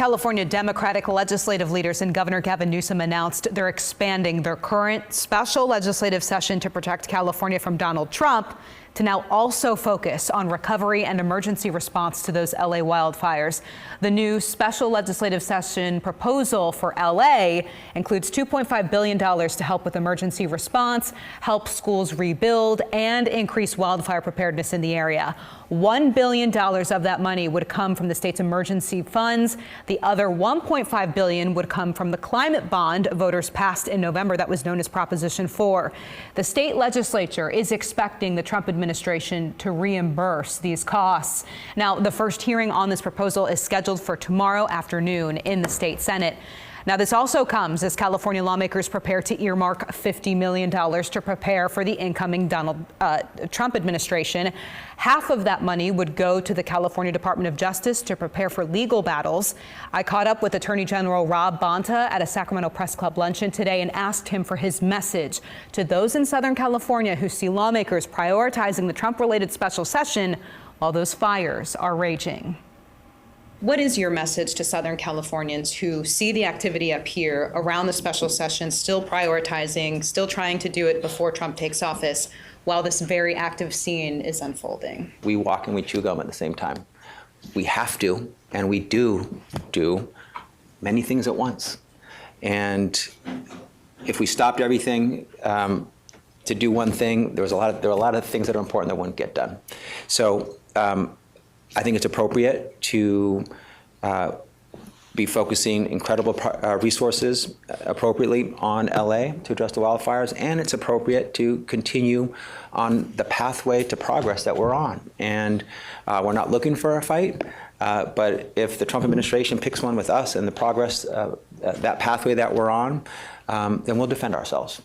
California Democratic legislative leaders and Governor Gavin Newsom announced they're expanding their current special legislative session to protect California from Donald Trump to now also focus on recovery and emergency response to those LA wildfires. The new special legislative session proposal for LA includes $2.5 billion to help with emergency response, help schools rebuild, and increase wildfire preparedness in the area. $1 billion of that money would come from the state's emergency funds. The other $1.5 billion would come from the climate bond voters passed in November that was known as Proposition 4. The state legislature is expecting the Trump administration to reimburse these costs. Now, the first hearing on this proposal is scheduled for tomorrow afternoon in the state Senate. Now, this also comes as California lawmakers prepare to earmark $50 million to prepare for the incoming Donald Trump administration. Half of that money would go to the California Department of Justice to prepare for legal battles. I caught up with Attorney General Rob Bonta at a Sacramento Press Club luncheon today and asked him for his message to those in Southern California who see lawmakers prioritizing the Trump-related special session while those fires are raging. What is your message to Southern Californians who see the activity up here around the special session, still prioritizing, still trying to do it before Trump takes office, while this very active scene is unfolding? We walk and we chew gum at the same time. We have to, and we do many things at once. And if we stopped everything to do one thing, there are a lot of things that are important that wouldn't get done. So I think it's appropriate to be focusing incredible resources appropriately on LA to address the wildfires, and it's appropriate to continue on the pathway to progress that we're on. And we're not looking for a fight, but if the Trump administration picks one with us and the progress, that pathway that we're on, then we'll defend ourselves.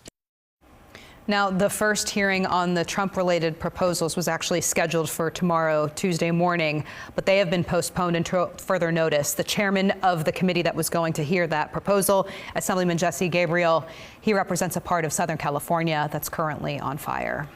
Now, the first hearing on the Trump-related proposals was actually scheduled for tomorrow, Tuesday morning, but they have been postponed until further notice. The chairman of the committee that was going to hear that proposal, Assemblyman Jesse Gabriel, he represents a part of Southern California that's currently on fire.